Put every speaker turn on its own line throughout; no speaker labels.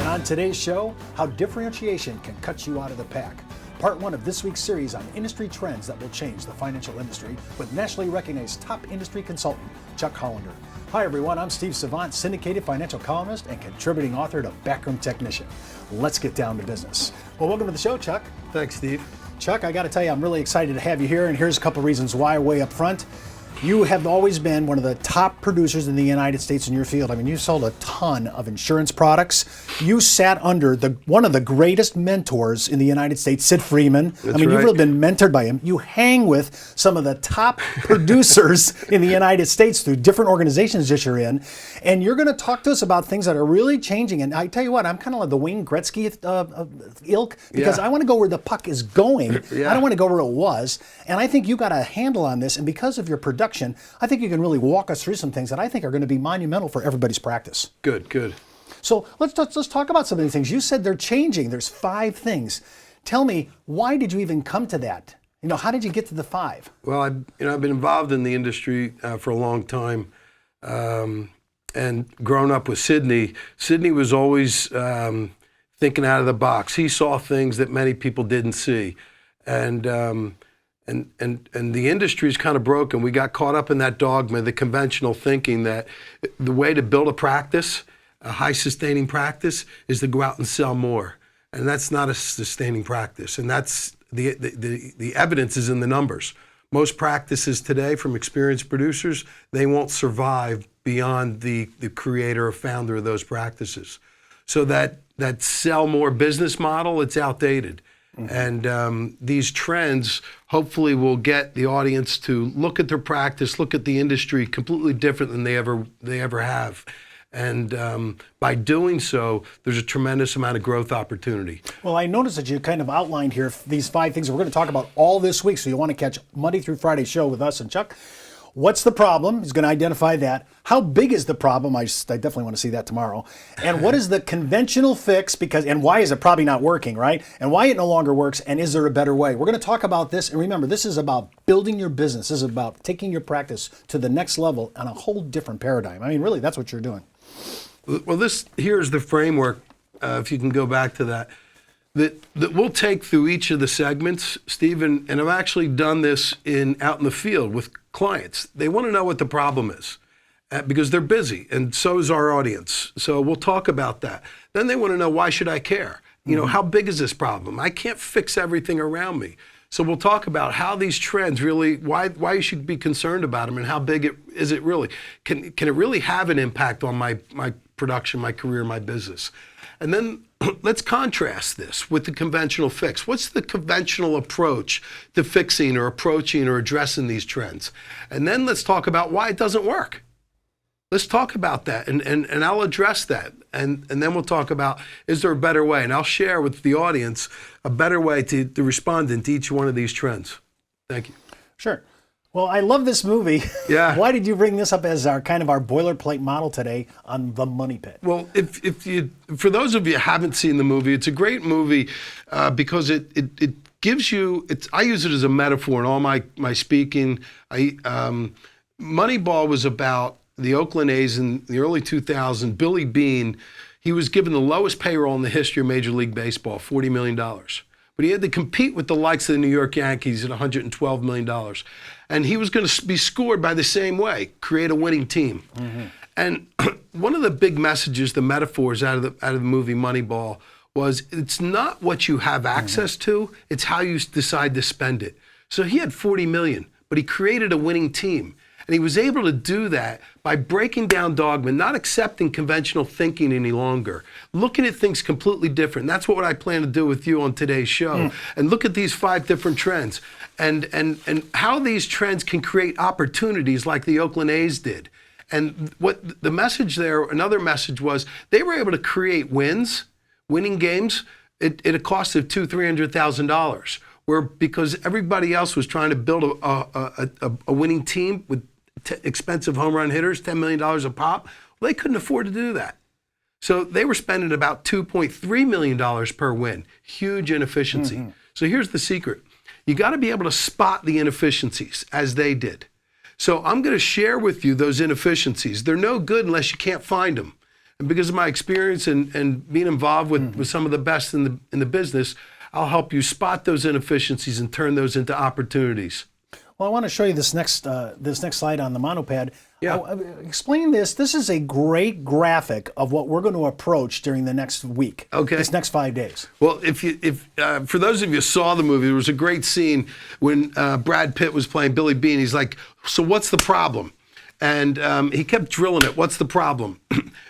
And on today's show, how differentiation can cut you out of the pack. Part one of this week's series on industry trends that will change the financial industry with nationally recognized top industry consultant, Chuck Hollander. Hi everyone, I'm Steve Savant, syndicated financial columnist and contributing author to Backroom Technician. Let's get down to business. Well, welcome to the show, Chuck.
Thanks, Steve.
Chuck, I got to tell you, I'm really excited to have you here, and here's a couple reasons why way up front. You have always been one of the top producers in the United States in your field. I mean, you sold a ton of insurance products. You sat under one of the greatest mentors in the United States, Sid Freeman.
That's
You've
right.
really been mentored by him. You hang with some of the top producers in the United States through different organizations that you're in. And you're going to talk to us about things that are really changing. And I tell you what, I'm kind of like the Wayne Gretzky ilk, because I want to go where the puck is going. I don't want to go where it was. And I think you got a handle on this. And because of your production, I think you can really walk us through some things that I think are going to be monumental for everybody's practice.
Good.
So let's talk about some of these things. You said they're changing. There's 5 things. Tell me, why did you even come to that? How did you get to the 5?
Well, I've been involved in the industry for a long time, and grown up with Sidney. Sidney was always thinking out of the box. He saw things that many people didn't see, and the industry's kind of broken. We got caught up in that dogma, the conventional thinking that the way to build a practice, a high sustaining practice, is to go out and sell more. And that's not a sustaining practice. And that's the evidence is in the numbers. Most practices today, from experienced producers, they won't survive beyond the creator or founder of those practices. So that sell more business model, it's outdated. Mm-hmm. And these trends hopefully will get the audience to look at their practice, look at the industry completely different than they ever have. And by doing so, there's a tremendous amount of growth opportunity.
Well, I noticed that you kind of outlined here these 5 things we're going to talk about all this week. So you want to catch Monday through Friday show with us and Chuck. What's the problem? He's going to identify that. How big is the problem? I definitely want to see that tomorrow. And what is the conventional fix? And why is it probably not working, right? And why it no longer works, and is there a better way? We're going to talk about this. And remember, this is about building your business. This is about taking your practice to the next level on a whole different paradigm. I mean, really, that's what you're doing.
Well, here's the framework, if you can go back to that we'll take through each of the segments, Steve, and I've actually done this out in the field with clients. They want to know what the problem is because they're busy, and so is our audience. So we'll talk about that. Then they want to know, why should I care? How big is this problem? I can't fix everything around me. So we'll talk about how these trends really, why you should be concerned about them, and how big is it really? Can it really have an impact on my production, my career, my business? And then let's contrast this with the conventional fix. What's the conventional approach to fixing or approaching or addressing these trends? And then let's talk about why it doesn't work. Let's talk about that, and I'll address that. And then we'll talk about, is there a better way? And I'll share with the audience a better way to respond to each one of these trends. Thank you.
Sure. Well, I love this movie.
Yeah.
Why did you bring this up as our boilerplate model today on The Money Pit?
Well, for those of you who haven't seen the movie, it's a great movie because it gives you. I use it as a metaphor in all my speaking. Moneyball was about the Oakland A's in the early 2000s. Billy Beane, he was given the lowest payroll in the history of Major League Baseball, $40 million. But he had to compete with the likes of the New York Yankees at $112 million. And he was going to be scored by the same way, create a winning team. Mm-hmm. And one of the big messages, the metaphors out of the movie Moneyball was, it's not what you have access to, it's how you decide to spend it. So he had $40 million, but he created a winning team. And he was able to do that by breaking down dogma, not accepting conventional thinking any longer, looking at things completely different. That's what I plan to do with you on today's show. And look at these 5 different trends and how these trends can create opportunities like the Oakland A's did. And what the message there, another message was, they were able to create winning games at a cost of $200,000-$300,000. Where because everybody else was trying to build a winning team with expensive home run hitters, $10 million a pop, well, they couldn't afford to do that. So they were spending about $2.3 million per win. Huge inefficiency. Mm-hmm. So here's the secret. You got to be able to spot the inefficiencies as they did. So I'm going to share with you those inefficiencies. They're no good unless you can't find them. And because of my experience and being involved with some of the best in the business, I'll help you spot those inefficiencies and turn those into opportunities.
Well, I want to show you this next slide on the monopad.
Yeah.
Explain this. This is a great graphic of what we're going to approach during the next week.
Okay.
This next 5 days.
Well, if for those of you who saw the movie, there was a great scene when Brad Pitt was playing Billy Beane. He's like, "So what's the problem?" And he kept drilling it. What's the problem?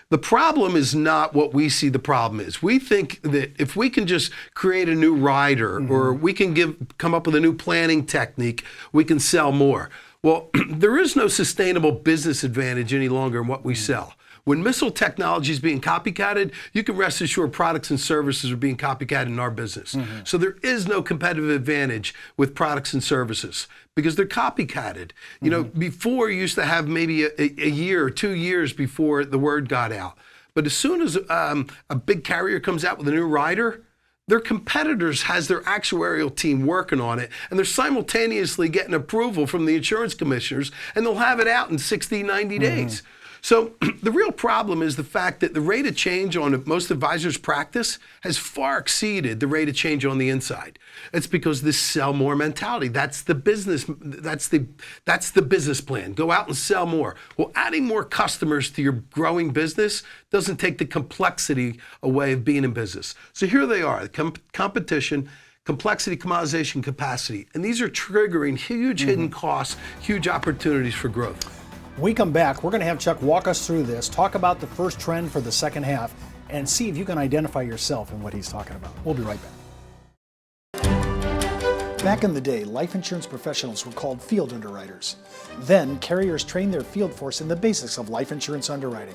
The problem is not what we see the problem is. We think that if we can just create a new rider or we can come up with a new planning technique, we can sell more. Well, there is no sustainable business advantage any longer in what we sell. When missile technology is being copycatted, you can rest assured products and services are being copycatted in our business. So there is no competitive advantage with products and services because they're copycatted. You know, before you used to have maybe a year or 2 years before the word got out. But as soon as a big carrier comes out with a new rider, their competitors has their actuarial team working on it, and they're simultaneously getting approval from the insurance commissioners, and they'll have it out in 60, 90 days. So the real problem is the fact that the rate of change on most advisors' practice has far exceeded the rate of change on the inside. It's because this sell more mentality. That's the business. That's the business plan. Go out and sell more. Well, adding more customers to your growing business doesn't take the complexity away of being in business. So here they are: competition, complexity, commoditization, capacity, and these are triggering huge hidden costs, huge opportunities for growth.
When we come back, we're going to have Chuck walk us through this, talk about the first trend for the second half, and see if you can identify yourself in what he's talking about. We'll be right back. Back in the day, life insurance professionals were called field underwriters. Then, carriers trained their field force in the basics of life insurance underwriting.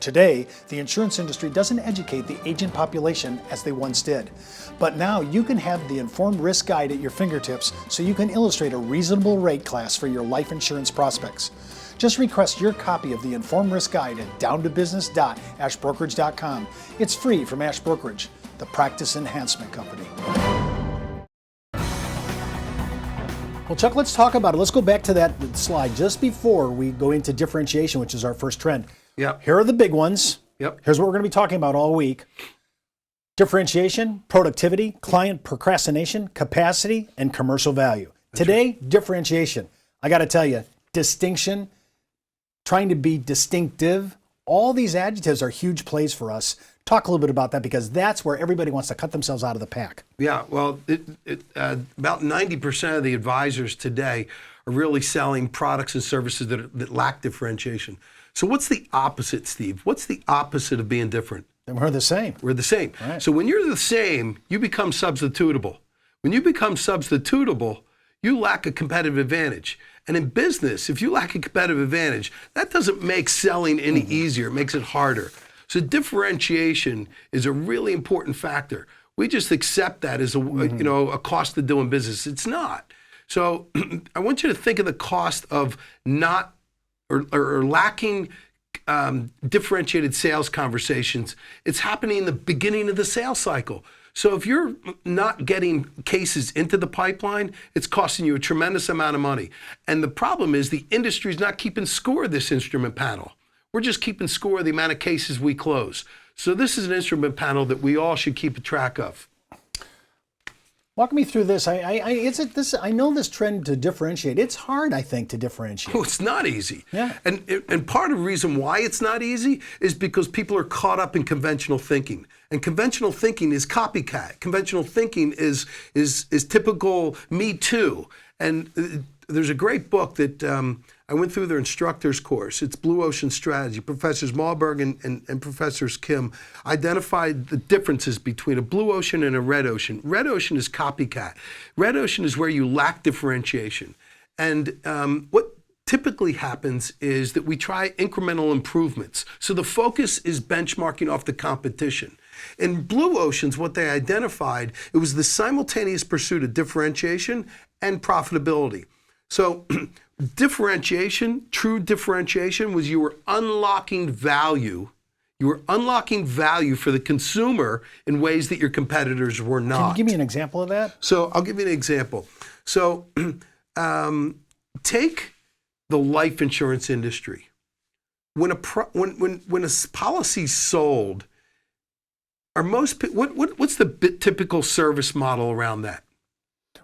Today, the insurance industry doesn't educate the agent population as they once did. But now you can have the Informed Risk Guide at your fingertips so you can illustrate a reasonable rate class for your life insurance prospects. Just request your copy of the Informed Risk Guide at downtobusiness.ashbrokerage.com. It's free from Ash Brokerage, the practice enhancement company. Well, Chuck, let's talk about it. Let's go back to that slide just before we go into differentiation, which is our first trend.
Yep.
Here are the big ones.
Yep.
Here's what we're going to be talking about all week. Differentiation, productivity, client procrastination, capacity, and commercial value. Today, differentiation. I got to tell you, distinction, trying to be distinctive, all these adjectives are huge plays for us. Talk a little bit about that because that's where everybody wants to cut themselves out of the pack.
Yeah, well, about 90% of the advisors today are really selling products and services that lack differentiation. So what's the opposite, Steve? What's the opposite of being different?
And we're the same.
We're the same.
Right.
So when you're the same, you become substitutable. When you become substitutable, you lack a competitive advantage. And in business, if you lack a competitive advantage, that doesn't make selling any easier. It makes it harder. So differentiation is a really important factor. We just accept that as a cost of doing business. It's not. So I want you to think of the cost of not or lacking differentiated sales conversations. It's happening in the beginning of the sales cycle. So if you're not getting cases into the pipeline, it's costing you a tremendous amount of money. And the problem is the industry's not keeping score of this instrument panel. We're just keeping score of the amount of cases we close. So this is an instrument panel that we all should keep a track of.
Walk me through this. I know this trend to differentiate. It's hard, I think, to differentiate.
Well, it's not easy.
Yeah.
And part of the reason why it's not easy is because people are caught up in conventional thinking. And conventional thinking is copycat. Conventional thinking is typical Me Too. And there's a great book that I went through their instructor's course. It's Blue Ocean Strategy. Professors Malberg and Professors Kim identified the differences between a blue ocean and a red ocean. Red ocean is copycat. Red ocean is where you lack differentiation. And what typically happens is that we try incremental improvements. So the focus is benchmarking off the competition. In blue oceans, what they identified, it was the simultaneous pursuit of differentiation and profitability. So differentiation, true differentiation, was you were unlocking value. You were unlocking value for the consumer in ways that your competitors were not.
Can you give me an example of that?
So I'll give you an example. So take the life insurance industry. when a policy's sold, are what's the typical service model around that?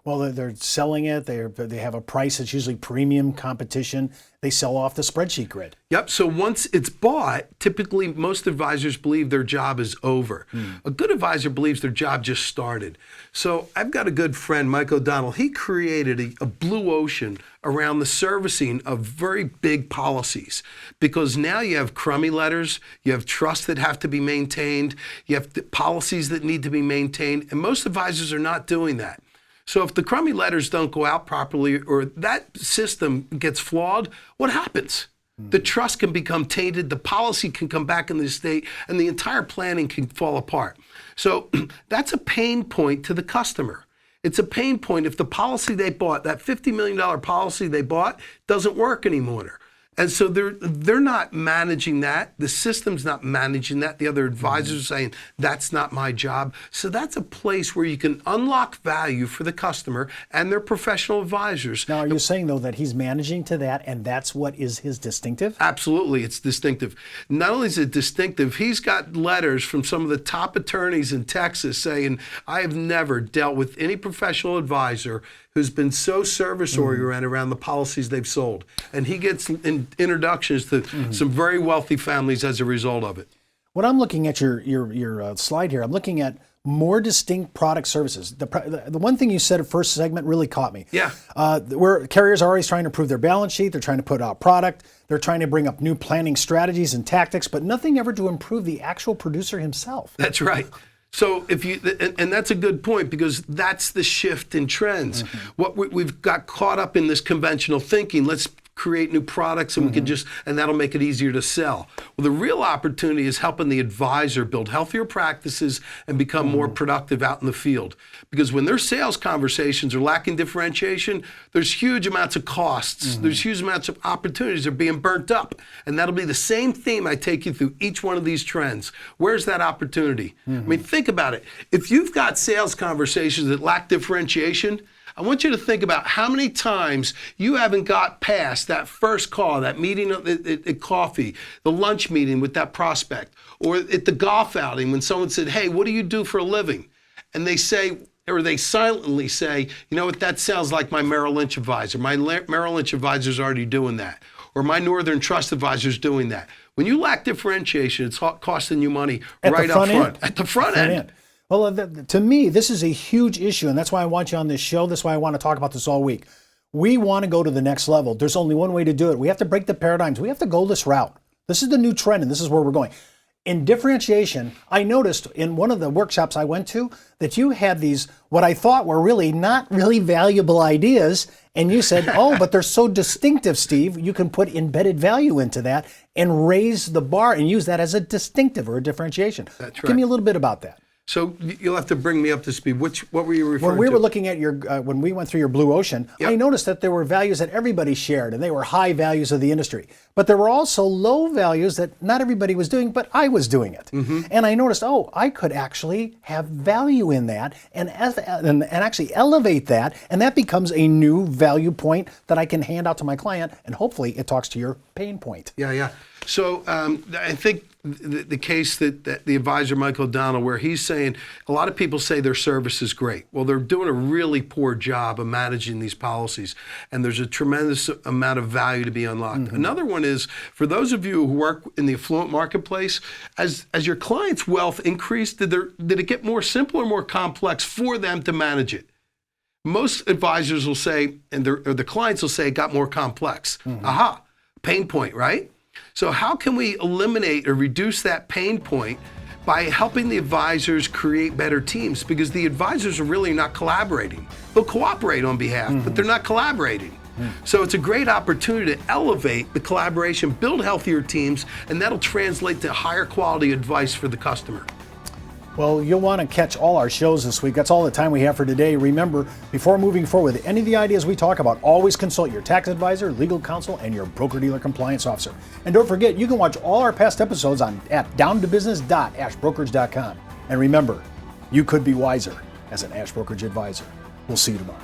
Well, they're selling it. They have a price that's usually premium competition. They sell off the spreadsheet grid.
Yep. So once it's bought, typically most advisors believe their job is over. A good advisor believes their job just started. So I've got a good friend, Mike O'Donnell. He created a blue ocean around the servicing of very big policies, because now you have crummy letters, you have trusts that have to be maintained, you have policies that need to be maintained, and most advisors are not doing that. So if the crummy letters don't go out properly, or that system gets flawed, what happens? The trust can become tainted, the policy can come back in the estate, and the entire planning can fall apart. So that's a pain point to the customer. It's a pain point if the policy they bought, that $50 million policy they bought, doesn't work anymore. And so they're not managing that. The system's not managing that. The other advisors are saying, that's not my job. So that's a place where you can unlock value for the customer and their professional advisors.
Now, are you saying, though, that he's managing to that, and that's what is his distinctive?
Absolutely, it's distinctive. Not only is it distinctive, he's got letters from some of the top attorneys in Texas saying, I have never dealt with any professional advisor who's been so service-oriented around the policies they've sold. And he gets introductions to some very wealthy families as a result of it.
When I'm looking at your slide here, I'm looking at more distinct product services. The one thing you said at first segment really caught me.
Yeah.
Where carriers are always trying to improve their balance sheet, they're trying to put out product, they're trying to bring up new planning strategies and tactics, but nothing ever to improve the actual producer himself.
That's right. So and that's a good point, because that's the shift in trends. What we've got caught up in this conventional thinking, let's create new products and we can and that'll make it easier to sell. Well, the real opportunity is helping the advisor build healthier practices and become more productive out in the field. Because when their sales conversations are lacking differentiation, there's huge amounts of costs. There's huge amounts of opportunities that are being burnt up. And that'll be the same theme I take you through each one of these trends. Where's that opportunity? I mean, think about it. If you've got sales conversations that lack differentiation, I want you to think about how many times you haven't got past that first call, that meeting at coffee, the lunch meeting with that prospect, or at the golf outing when someone said, hey, what do you do for a living? And they say, or they silently say, you know what, that sounds like my Merrill Lynch advisor. My Merrill Lynch advisor's already doing that. Or my Northern Trust advisor's doing that. When you lack differentiation, it's costing you money right up front. At the front end.
Well, to me, this is a huge issue, and that's why I want you on this show. That's why I want to talk about this all week. We want to go to the next level. There's only one way to do it. We have to break the paradigms. We have to go this route. This is the new trend, and this is where we're going. In differentiation, I noticed in one of the workshops I went to that you had these, what I thought were really not really valuable ideas, and you said, oh, but they're so distinctive, Steve, you can put embedded value into that and raise the bar and use that as a distinctive or a differentiation.
That's right.
Give me a little bit about that.
So you'll have to bring me up to speed. What were you referring to?
When we were looking at when we went through your blue ocean, I noticed that there were values that everybody shared, and they were high values of the industry. But there were also low values that not everybody was doing, but I was doing it. And I noticed, oh, I could actually have value in that and actually elevate that, and that becomes a new value point that I can hand out to my client, and hopefully it talks to your pain point.
Yeah. So I think the case that the advisor, Mike O'Donnell, where he's saying a lot of people say their service is great. Well, they're doing a really poor job of managing these policies, and there's a tremendous amount of value to be unlocked. Another one is, for those of you who work in the affluent marketplace, as your client's wealth increased, did it get more simple or more complex for them to manage it? Most advisors will say, and the clients will say, it got more complex. Aha, pain point, right? So how can we eliminate or reduce that pain point by helping the advisors create better teams? Because the advisors are really not collaborating. They'll cooperate on behalf, but they're not collaborating. So it's a great opportunity to elevate the collaboration, build healthier teams, and that'll translate to higher quality advice for the customer.
Well, you'll want to catch all our shows this week. That's all the time we have for today. Remember, before moving forward with any of the ideas we talk about, always consult your tax advisor, legal counsel, and your broker-dealer compliance officer. And don't forget, you can watch all our past episodes at downtobusiness.ashbrokerage.com. And remember, you could be wiser as an Ash Brokerage advisor. We'll see you tomorrow.